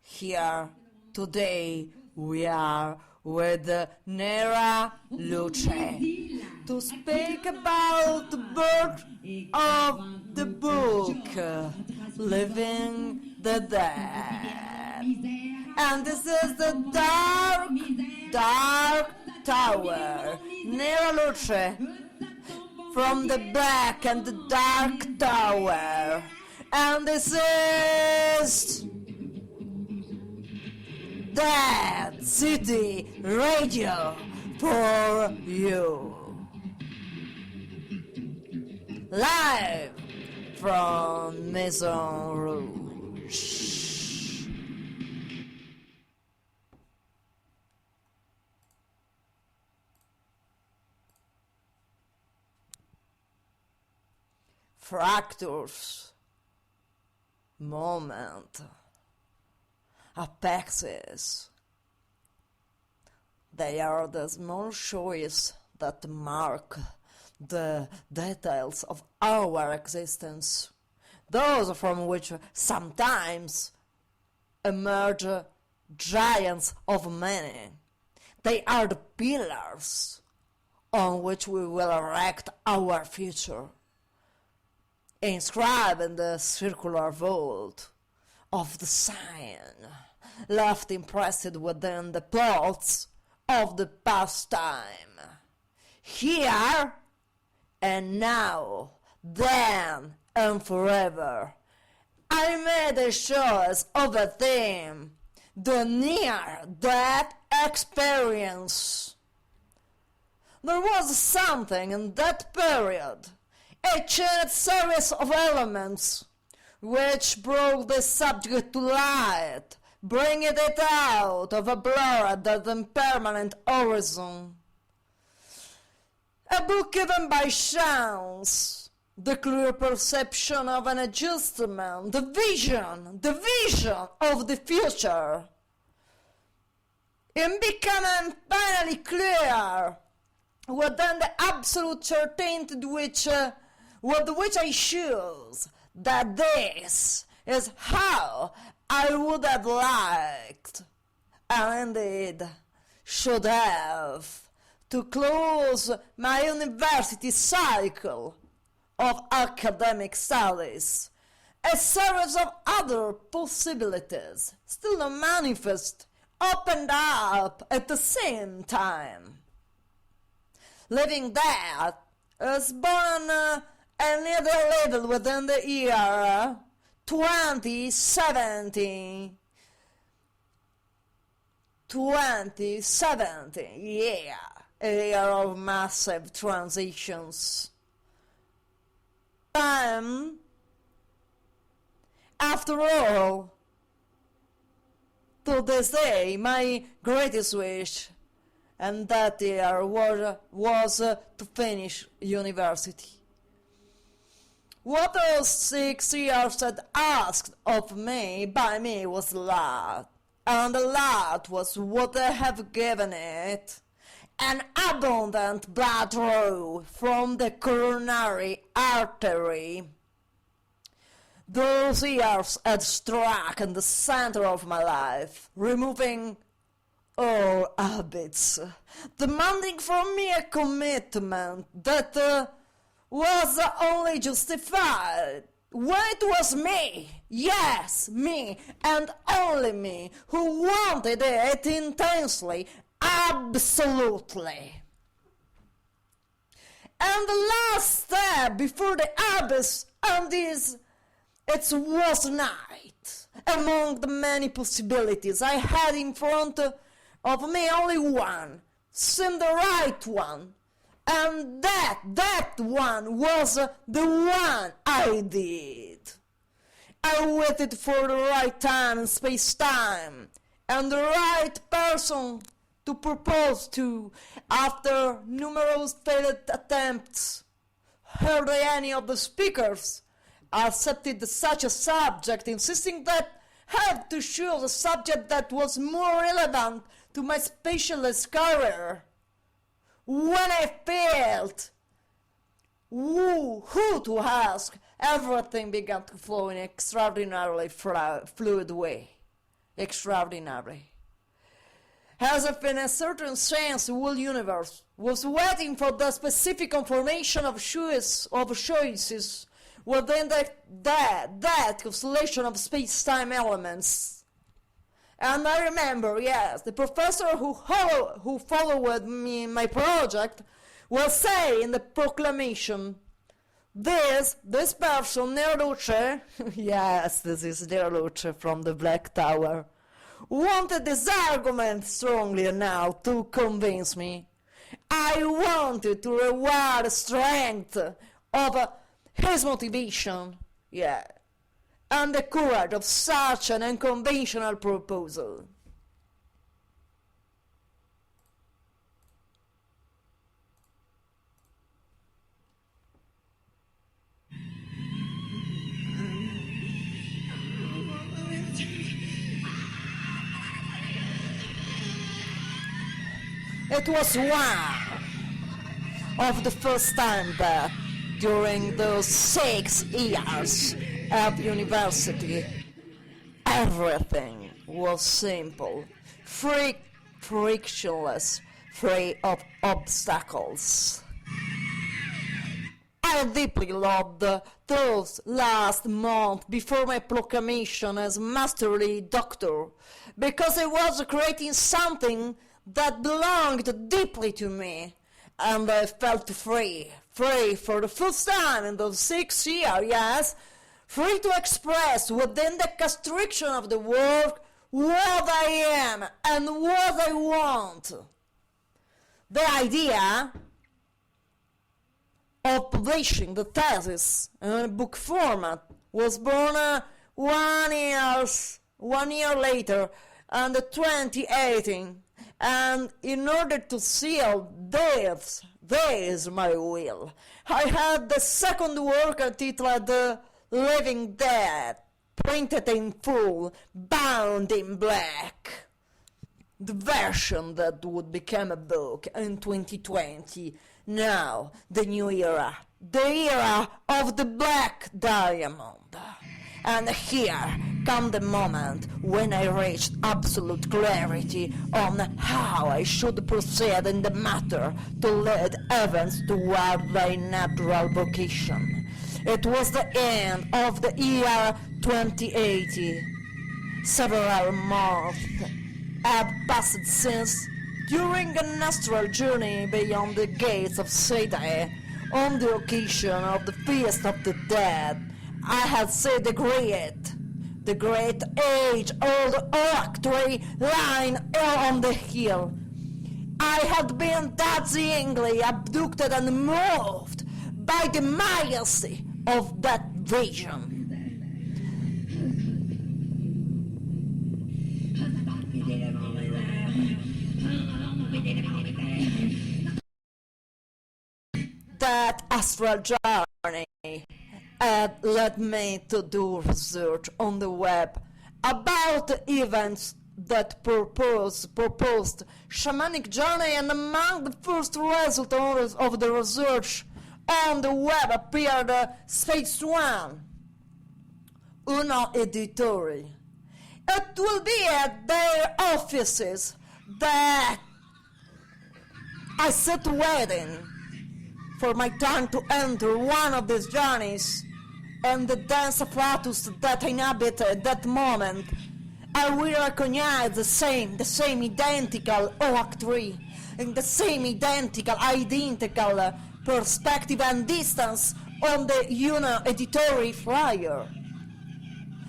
Here, today, we are with Nera Luce to speak about the birth of the book, Living the Dead. And this is the dark tower, Nera Luce, from the back and the dark tower. And this is Dead City Radio for you. Live from Maison Rouge. Fractures, moment, apexes. They are the small choices that mark the details of our existence, those from which sometimes emerge giants of meaning. They are the pillars on which we will erect our future, inscribed in the circular vault of the sign, left impressed within the plots of the past time. Here and now, then and forever, I made a choice of a theme, the near-death experience. There was something in that period, a chained series of elements, which brought the subject to light, bringing it out of a blur at that impermanent horizon. A book given by chance, the clear perception of an adjustment, the vision of the future. In becoming finally clear, within the absolute certainty with which I choose that this is how I would have liked, and indeed should have, to close my university cycle of academic studies. A series of other possibilities, still manifest, opened up at the same time. Living Dead is born another level within the year 2070. 2070, yeah, a year of massive transitions. After all, to this day, my greatest wish, and that year was to finish university. What those 6 years had asked of me by me was a lot, and a lot was what I have given it. An abundant blood flow from the coronary artery. Those years had struck in the center of my life, removing all habits, demanding from me a commitment that was only justified when it was me, yes, me, and only me, who wanted it intensely, absolutely. And the last step before the abyss, and this, it was night. Among the many possibilities I had in front of me, only one seemed the right one. And that one was the one I did. I waited for the right time and space-time, and the right person to propose to, after numerous failed attempts. Hardly any of the speakers accepted such a subject, insisting that I had to choose a subject that was more relevant to my specialist career. When I failed, who to ask, everything began to flow in an extraordinarily fluid way. Extraordinary. As if in a certain sense the whole universe was waiting for the specific confirmation of choices within that constellation of space-time elements. And I remember, yes, the professor who followed me in my project will say in the proclamation, this person, Nera Luce, yes, this is Nera Luce from the Black Tower, wanted this argument strongly enough to convince me. I wanted to reward the strength of his motivation, yeah, and the courage of such an unconventional proposal. It was one of the first time that during those 6 years at university, everything was simple, frictionless, free of obstacles. I deeply loved those last months before my proclamation as masterly doctor, because I was creating something that belonged deeply to me, and I felt free for the first time in those 6 years, yes, free to express within the constriction of the world what I am and what I want. The idea of publishing the thesis in a book format was born 1 year later, in 2018. And in order to seal this my will, I had the second work entitled Living Dead, printed in full, bound in black. The version that would become a book in 2020. Now, the new era. The era of the Black Diamond. And here come the moment when I reached absolute clarity on how I should proceed in the matter to lead events toward my natural vocation. It was the end of the year 2080. Several months have passed since, during an astral journey beyond the gates of Satan, on the occasion of the Feast of the Dead, I had seen the great age-old oak tree lying on the hill. I had been dazzlingly abducted and moved by the majesty of that vision. That astral journey had led me to do research on the web about events that proposed shamanic journey, and among the first results of the research on the web appeared Space One, Uno Editori. It will be at their offices that I sit waiting for my time to enter one of these journeys, and the dense apparatus that inhabited that moment, I will recognize the same identical oak tree, and the same identical perspective and distance on the Uno Editori flyer.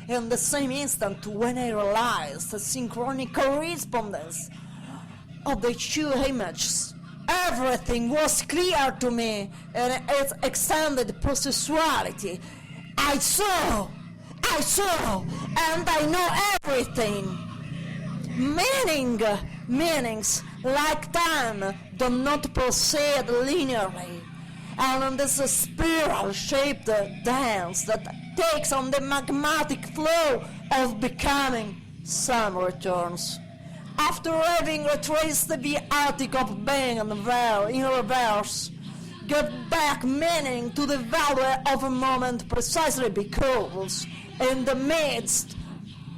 In the same instant when I realized the synchronic correspondence of the two images, everything was clear to me in its extended processuality. I saw, and I know everything. Meanings like time do not proceed linearly, and in this spiral-shaped dance that takes on the magmatic flow of becoming, some returns. After having retraced the attic of being in reverse, give back meaning to the value of a moment precisely because in the midst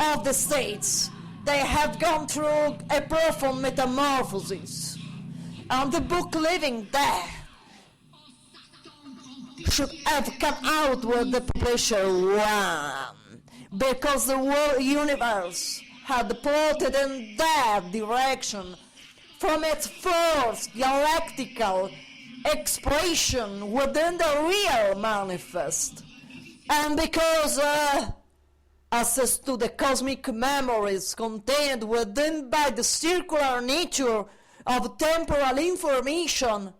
of the states they have gone through a profound metamorphosis, and the book Living There should have come out with the publisher one, because the world universe had plotted in that direction from its first galactical expression within the real manifest, and because access to the cosmic memories contained within by the circular nature of temporal information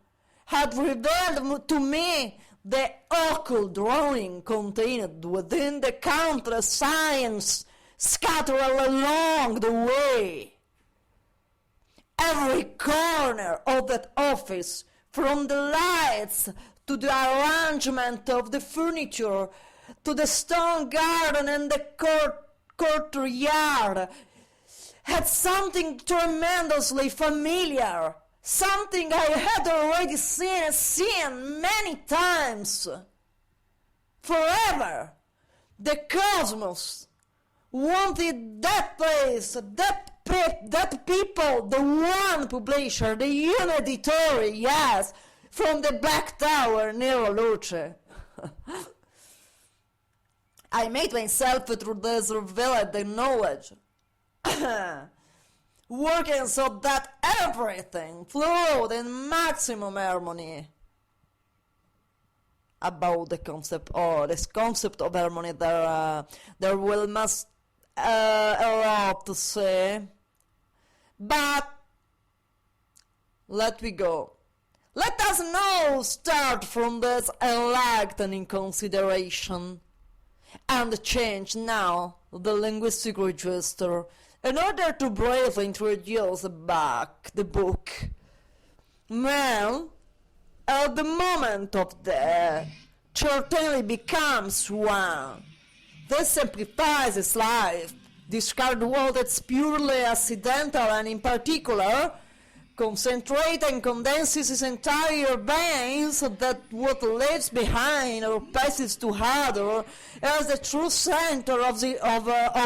had revealed to me the occult drawing contained within the countless science scattered along the way. Every corner of that office, from the lights to the arrangement of the furniture to the stone garden and the courtyard, had something tremendously familiar, something I had already seen many times. Forever, the cosmos wanted that place, that people, the one publisher, the unitary, yes, from the back tower, Nera Luce. I made myself through this revealed knowledge, working so that everything flowed in maximum harmony. About the concept, or this concept of harmony, there will must a lot to say, but let we go. Let us now start from this enlightening consideration and change now the linguistic register in order to briefly introduce back the book. Man, at the moment of death, certainly becomes one. This simplifies his life, discards what is purely accidental, and in particular, concentrates and condenses his entire being so that what leaves behind or passes to other is the true center of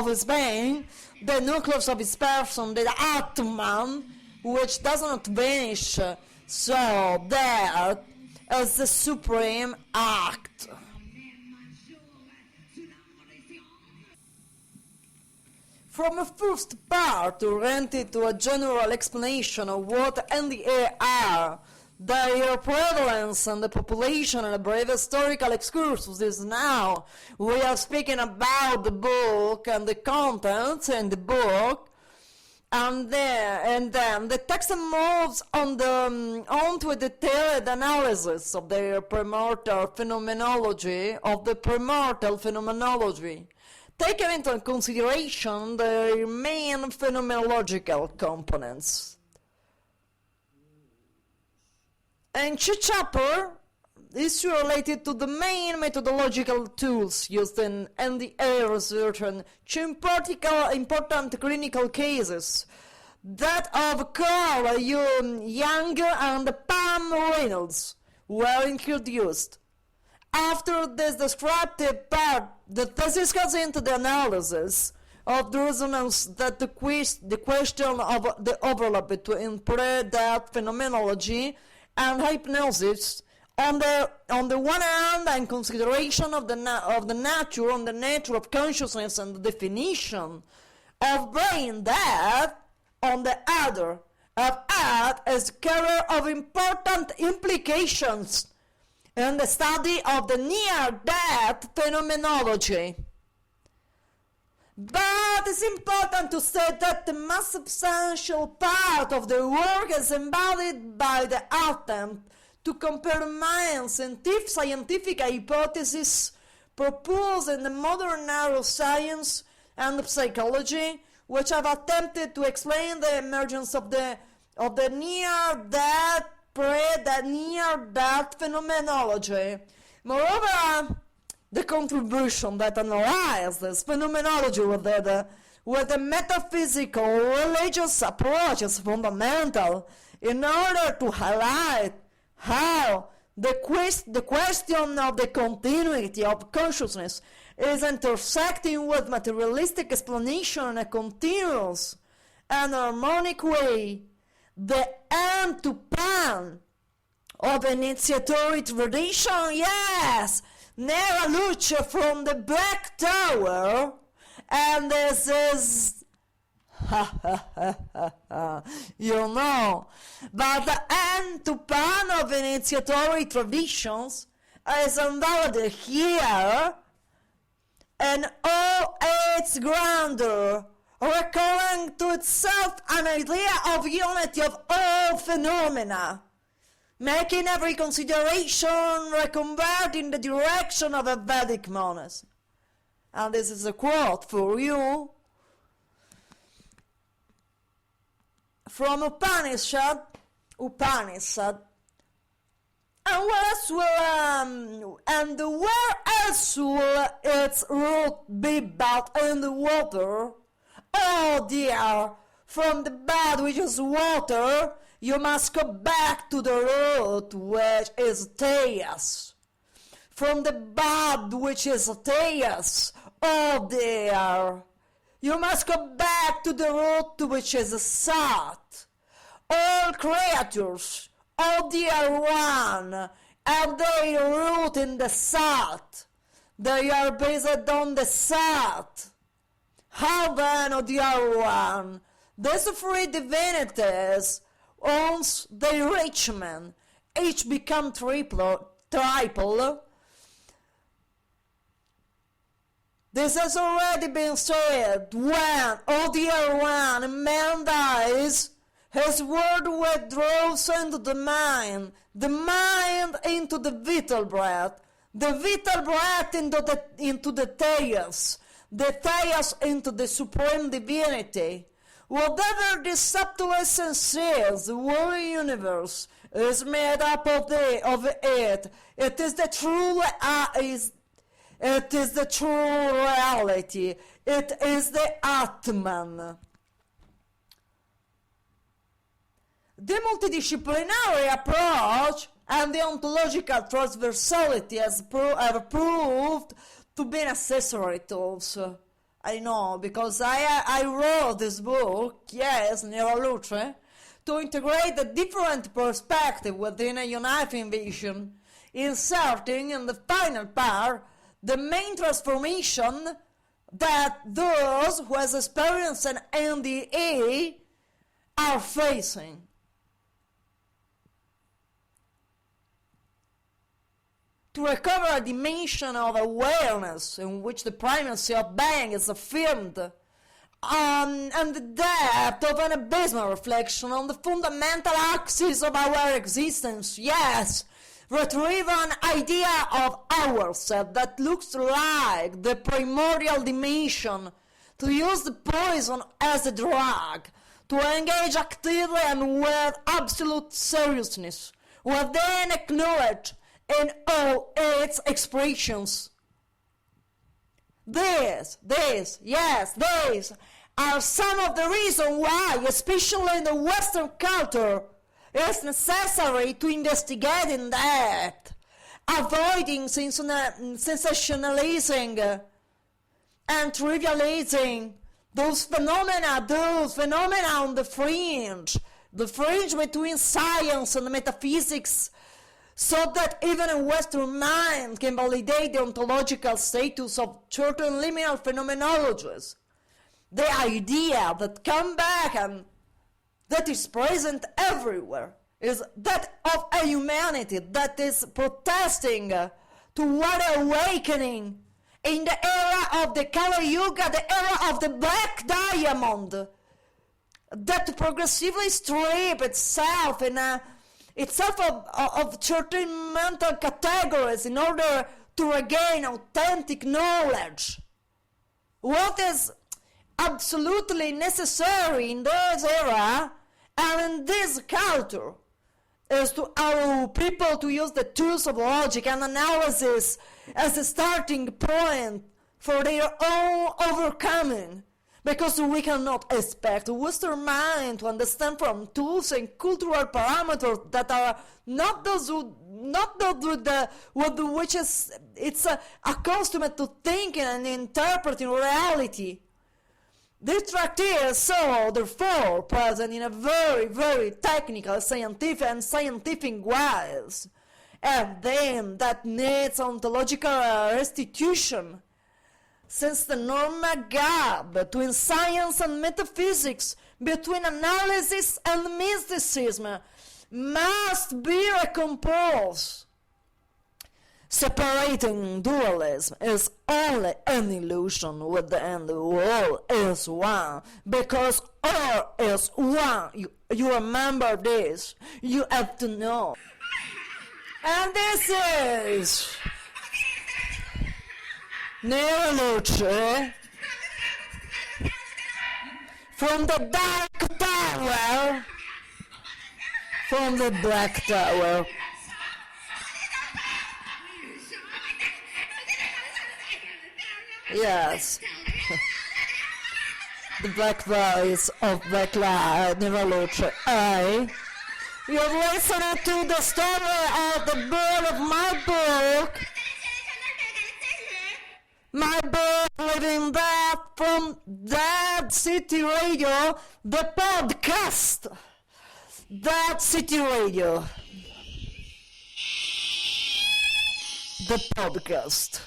his being, the nucleus of his person, the Atman, which does not vanish. So that is the supreme act. From a first part oriented to a general explanation of what NDA are, their prevalence and the population, and a brief historical excursus is now. We are speaking about the book and the contents in the book, and then the text moves on to a detailed analysis of their primordial phenomenology, taking into consideration their main phenomenological components. In each chapter is related to the main methodological tools used in NDA research and two important clinical cases, that of Carl Jung and Pam Reynolds, were introduced. After this descriptive part, the thesis goes into the analysis of the resonance that the question of the overlap between pre-death phenomenology and hypnosis on the one hand, and consideration of the nature of consciousness and the definition of brain death on the other, have had as carrier of important implications in the study of the near-death phenomenology. But it's important to say that the most substantial part of the work is embodied by the attempt to compare main scientific hypotheses proposed in the modern neuroscience and psychology, which have attempted to explain the emergence of the near-death, near-death phenomenology. Moreover, the contribution that analyzes this phenomenology with the metaphysical religious approach is fundamental in order to highlight how The question of the continuity of consciousness is intersecting with materialistic explanation in a continuous and harmonic way. The end to pan of initiatory tradition, yes! Nera Luce from the Black Tower, and this is you know, but the end to pan of initiatory traditions is undoubtedly here in all its grandeur, recalling to itself an idea of unity of all phenomena, making every consideration reconvert in the direction of a Vedic monism. And this is a quote for you from Upanishad, and where else will its root be but in the water? Oh dear, from the bed which is water, you must go back to the root which is Theos. From the bud which is Theos, oh dear, you must go back to the root which is Sat. All creatures, oh dear one, have their root in the Sat. They are based on the Sat. How then, oh dear one, these three divinities, once they reach man, each become triple. This has already been said. When, oh dear one, a man dies, his word withdraws into the mind into the vital breath into the Theos, the Theos into the Supreme Divinity. Whatever the subtle essence is, the whole universe is made up of it. It is the true reality. It is the Atman. The multidisciplinary approach and the ontological transversality have proved to be necessary tools. I know, because I wrote this book, Guess Nera Luce, to integrate a different perspective within a uniting vision, inserting in the final part the main transformation that those who has experienced an NDE are facing. To recover a dimension of awareness in which the primacy of being is affirmed, and the depth of an abysmal reflection on the fundamental axis of our existence, yes, retrieve an idea of ourselves that looks like the primordial dimension, to use the poison as a drug, to engage actively and with absolute seriousness, within acknowledge in all its expressions. These are some of the reasons why, especially in the Western culture, it's necessary to investigate in depth, avoiding sensationalizing and trivializing those phenomena on the fringe between science and metaphysics, so that even a Western mind can validate the ontological status of certain liminal phenomenologies. The idea that comes back and that is present everywhere is that of a humanity that is protesting toward awakening in the era of the Kali Yuga, the era of the Black Diamond, that progressively strip itself of certain mental categories in order to regain authentic knowledge. What is absolutely necessary in this era and in this culture is to allow people to use the tools of logic and analysis as a starting point for their own overcoming, Because we cannot expect Western mind to understand from tools and cultural parameters that are not those with which it's accustomed to thinking and interpreting reality. This tract is so, therefore, present in a very, very technical, scientific ways, and then that needs ontological restitution, since the normal gap between science and metaphysics, between analysis and mysticism, must be recomposed. Separating dualism is only an illusion with the end all is one, because all is one. You remember this, you have to know. And this is Nera Luce from the Dark Tower, from the Black Tower. Yes, the black voice of Black Nera Luce. You're listening to the story of the bird of my book. My book, Living That, from That City Radio, the podcast. That City Radio. The podcast.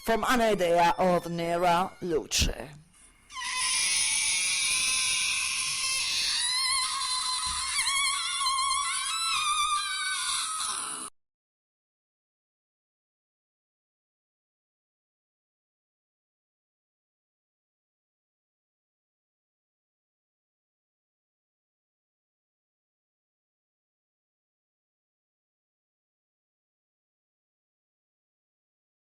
From an idea of Nera Luce.